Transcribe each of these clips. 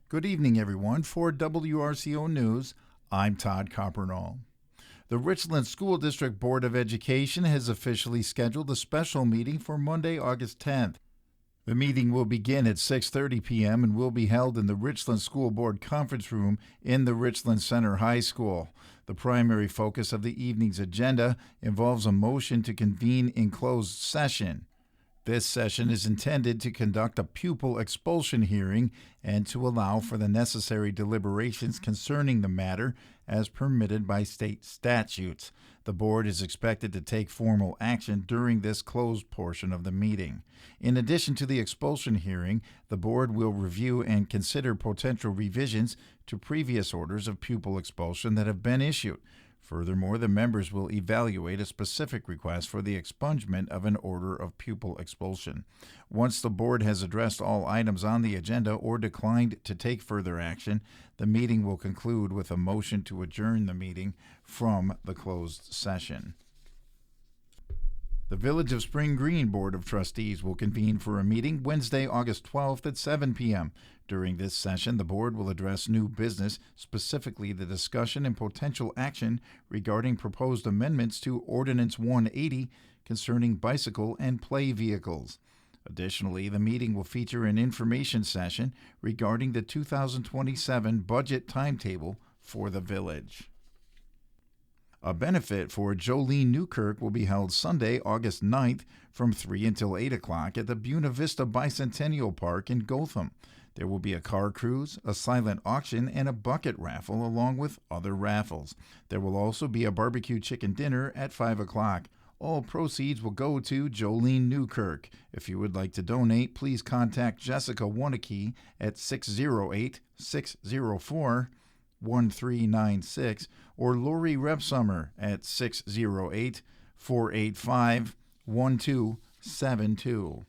Good evening, everyone. For WRCO News, I'm Todd Coppernall. The Richland School District Board of Education has officially scheduled a special meeting for Monday, August 10th. The meeting will begin at 6:30 p.m. and will be held in the Richland School Board Conference Room in the Richland Center High School. The primary focus of the evening's agenda involves a motion to convene in closed session. This session is intended to conduct a pupil expulsion hearing and to allow for the necessary deliberations concerning the matter as permitted by state statutes. The board is expected to take formal action during this closed portion of the meeting. In addition to the expulsion hearing, the board will review and consider potential revisions to previous orders of pupil expulsion that have been issued. Furthermore, the members will evaluate a specific request for the expungement of an order of pupil expulsion. Once the board has addressed all items on the agenda or declined to take further action, the meeting will conclude with a motion to adjourn the meeting from the closed session. The Village of Spring Green Board of Trustees will convene for a meeting Wednesday, August 12th at 7 p.m. During this session, the board will address new business, specifically the discussion and potential action regarding proposed amendments to Ordinance 180 concerning bicycle and play vehicles. Additionally, the meeting will feature an information session regarding the 2027 budget timetable for the village. A benefit for Jolene Newkirk will be held Sunday, August 9th from 3 until 8 o'clock at the Buena Vista Bicentennial Park in Gotham. There will be a car cruise, a silent auction, and a bucket raffle along with other raffles. There will also be a barbecue chicken dinner at 5 o'clock. All proceeds will go to Jolene Newkirk. If you would like to donate, please contact Jessica Wanneke at 608-604-1396 or Lori Repsummer at 608-485-1272.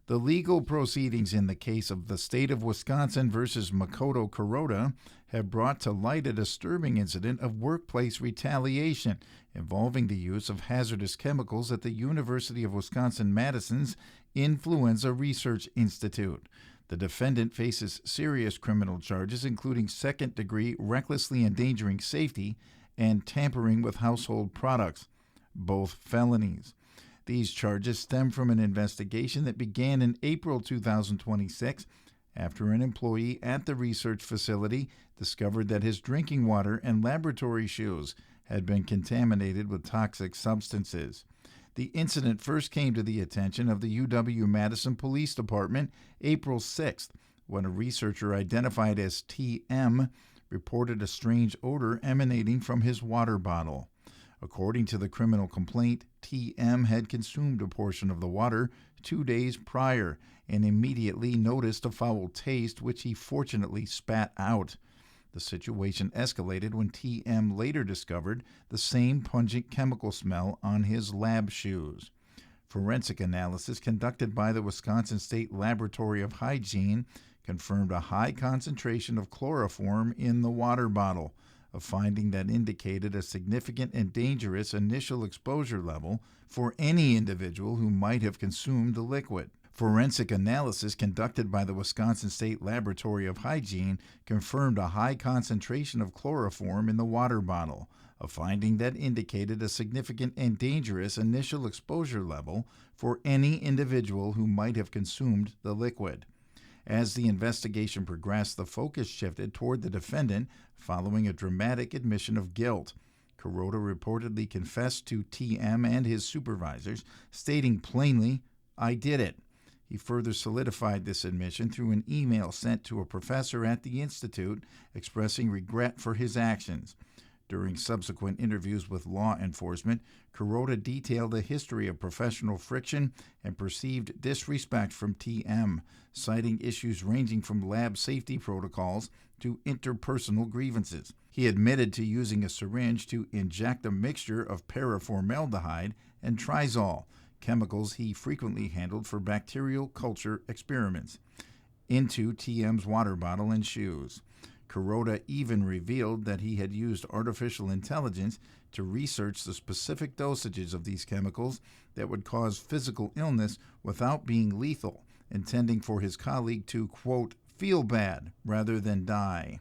The legal proceedings in the case of the state of Wisconsin versus Makoto Kuroda have brought to light a disturbing incident of workplace retaliation involving the use of hazardous chemicals at the University of Wisconsin-Madison's Influenza Research Institute. The defendant faces serious criminal charges, including second-degree recklessly endangering safety and tampering with household products, both felonies. These charges stem from an investigation that began in April 2026 after an employee at the research facility discovered that his drinking water and laboratory shoes had been contaminated with toxic substances. The incident first came to the attention of the UW-Madison Police Department April 6th, when a researcher identified as TM reported a strange odor emanating from his water bottle. According to the criminal complaint, TM had consumed a portion of the water 2 days prior and immediately noticed a foul taste, which he fortunately spat out. The situation escalated when TM later discovered the same pungent chemical smell on his lab shoes. Forensic analysis conducted by the Wisconsin State Laboratory of Hygiene confirmed a high concentration of chloroform in the water bottle, a finding that indicated a significant and dangerous initial exposure level for any individual who might have consumed the liquid. Forensic analysis conducted by the Wisconsin State Laboratory of Hygiene confirmed a high concentration of chloroform in the water bottle, a finding that indicated a significant and dangerous initial exposure level for any individual who might have consumed the liquid. As the investigation progressed, the focus shifted toward the defendant following a dramatic admission of guilt. Kuroda reportedly confessed to TM and his supervisors, stating plainly, "I did it." He further solidified this admission through an email sent to a professor at the institute expressing regret for his actions. During subsequent interviews with law enforcement, Kuroda detailed a history of professional friction and perceived disrespect from TM, citing issues ranging from lab safety protocols to interpersonal grievances. He admitted to using a syringe to inject a mixture of paraformaldehyde and trizol, chemicals he frequently handled for bacterial culture experiments, into TM's water bottle and shoes. Kuroda even revealed that he had used artificial intelligence to research the specific dosages of these chemicals that would cause physical illness without being lethal, intending for his colleague to, quote, feel bad rather than die.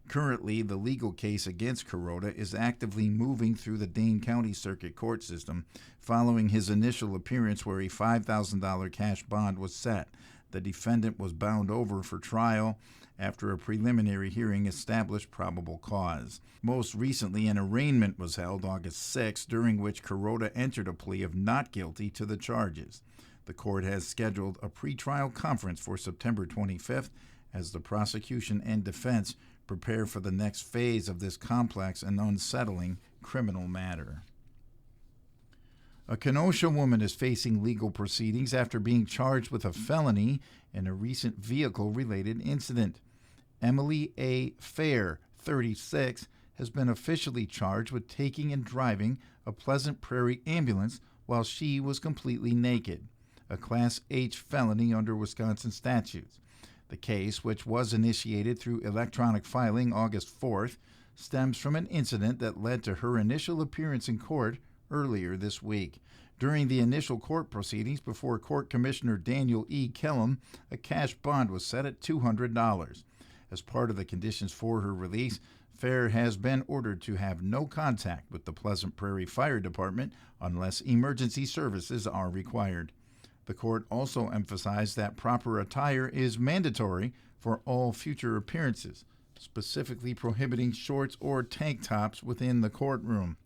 Currently, the legal case against Kuroda is actively moving through the Dane County Circuit Court system following his initial appearance where a $5,000 cash bond was set. The defendant was bound over for trial after a preliminary hearing established probable cause. Most recently, an arraignment was held August 6, during which Kuroda entered a plea of not guilty to the charges. The court has scheduled a pretrial conference for September 25th as the prosecution and defense prepare for the next phase of this complex and unsettling criminal matter. A Kenosha woman is facing legal proceedings after being charged with a felony in a recent vehicle-related incident. Emily A. Fair, 36, has been officially charged with taking and driving a Pleasant Prairie ambulance while she was completely naked, a Class H felony under Wisconsin statutes. The case, which was initiated through electronic filing August 4th, stems from an incident that led to her initial appearance in court earlier this week. During the initial court proceedings before Court Commissioner Daniel E. Kellum, a cash bond was set at $200. As part of the conditions for her release, Fair has been ordered to have no contact with the Pleasant Prairie Fire Department unless emergency services are required. The court also emphasized that proper attire is mandatory for all future appearances, specifically prohibiting shorts or tank tops within the courtroom.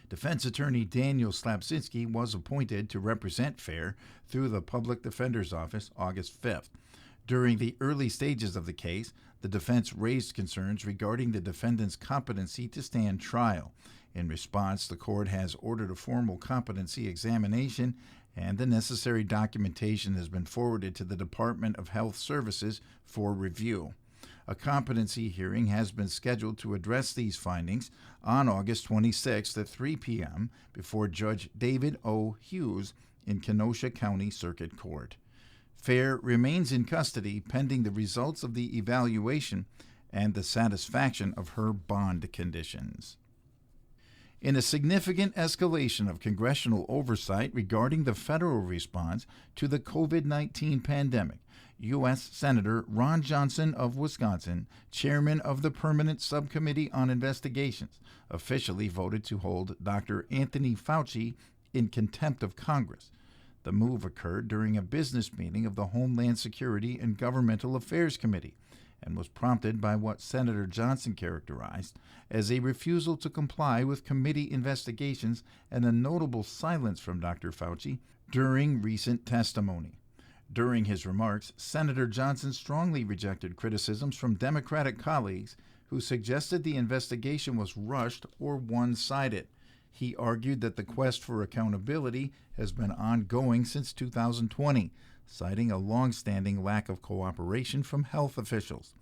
Defense attorney Daniel Slapczynski was appointed to represent Fair through the Public Defender's Office August 5th. During the early stages of the case, the defense raised concerns regarding the defendant's competency to stand trial. In response, the court has ordered a formal competency examination, and the necessary documentation has been forwarded to the Department of Health Services for review. A competency hearing has been scheduled to address these findings on August 26th at 3 p.m. before Judge David O. Hughes in Kenosha County Circuit Court. Fair remains in custody pending the results of the evaluation and the satisfaction of her bond conditions. In a significant escalation of congressional oversight regarding the federal response to the COVID-19 pandemic, U.S. Senator Ron Johnson of Wisconsin, chairman of the Permanent Subcommittee on Investigations, officially voted to hold Dr. Anthony Fauci in contempt of Congress. The move occurred during a business meeting of the Homeland Security and Governmental Affairs Committee and was prompted by what Senator Johnson characterized as a refusal to comply with committee investigations and a notable silence from Dr. Fauci during recent testimony. During his remarks, Senator Johnson strongly rejected criticisms from Democratic colleagues who suggested the investigation was rushed or one-sided. He argued that the quest for accountability has been ongoing since 2020, citing a long-standing lack of cooperation from health officials.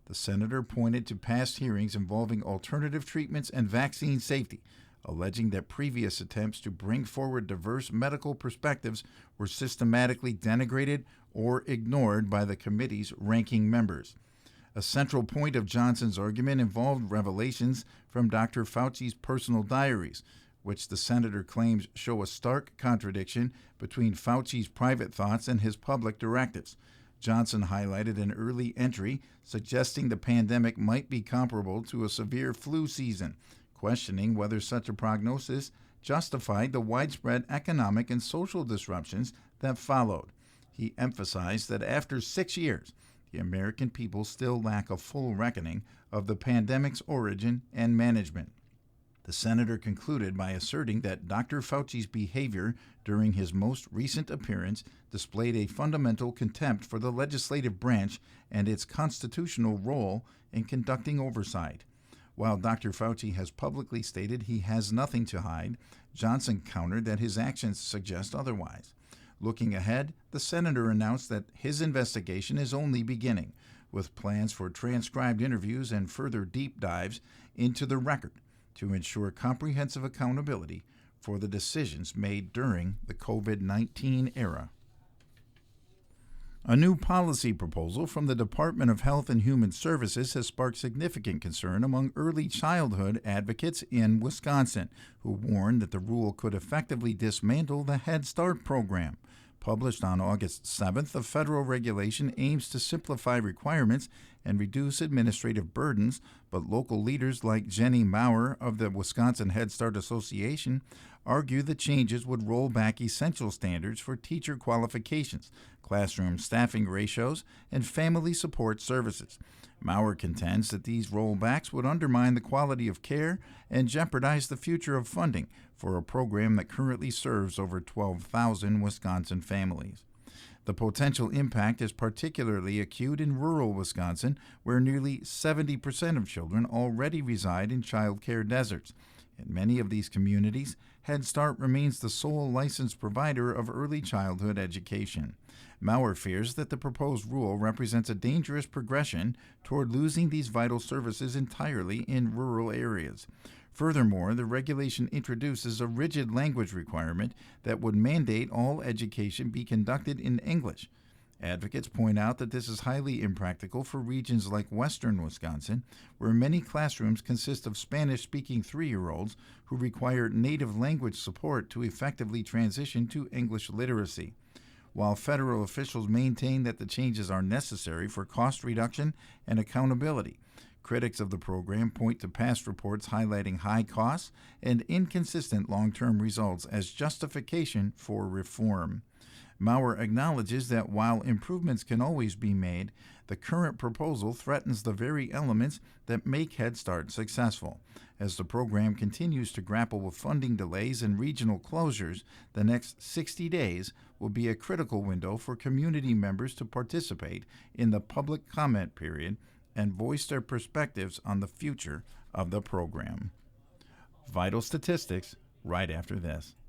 The senator pointed to past hearings involving alternative treatments and vaccine safety, alleging that previous attempts to bring forward diverse medical perspectives were systematically denigrated or ignored by the committee's ranking members. A central point of Johnson's argument involved revelations from Dr. Fauci's personal diaries, which the senator claims show a stark contradiction between Fauci's private thoughts and his public directives. Johnson highlighted an early entry suggesting the pandemic might be comparable to a severe flu season, questioning whether such a prognosis justified the widespread economic and social disruptions that followed. He emphasized that after 6 years, the American people still lack a full reckoning of the pandemic's origin and management. The senator concluded by asserting that Dr. Fauci's behavior during his most recent appearance displayed a fundamental contempt for the legislative branch and its constitutional role in conducting oversight. While Dr. Fauci has publicly stated he has nothing to hide, Johnson countered that his actions suggest otherwise. Looking ahead, the senator announced that his investigation is only beginning, with plans for transcribed interviews and further deep dives into the record to ensure comprehensive accountability for the decisions made during the COVID-19 era. A new policy proposal from the Department of Health and Human Services has sparked significant concern among early childhood advocates in Wisconsin, who warn that the rule could effectively dismantle the Head Start program. Published on August 7th, the federal regulation aims to simplify requirements and reduce administrative burdens, but local leaders like Jenny Maurer of the Wisconsin Head Start Association argue the changes would roll back essential standards for teacher qualifications, classroom staffing ratios, and family support services. Maurer contends that these rollbacks would undermine the quality of care and jeopardize the future of funding for a program that currently serves over 12,000 Wisconsin families. The potential impact is particularly acute in rural Wisconsin, where nearly 70% of children already reside in child care deserts. In many of these communities, Head Start remains the sole licensed provider of early childhood education. Maurer fears that the proposed rule represents a dangerous progression toward losing these vital services entirely in rural areas. Furthermore, the regulation introduces a rigid language requirement that would mandate all education be conducted in English. Advocates point out that this is highly impractical for regions like western Wisconsin, where many classrooms consist of Spanish-speaking 3-year-olds who require native language support to effectively transition to English literacy. While federal officials maintain that the changes are necessary for cost reduction and accountability, critics of the program point to past reports highlighting high costs and inconsistent long-term results as justification for reform. Maurer acknowledges that while improvements can always be made, the current proposal threatens the very elements that make Head Start successful. As the program continues to grapple with funding delays and regional closures, the next 60 days will be a critical window for community members to participate in the public comment period and voice their perspectives on the future of the program. Vital statistics right after this.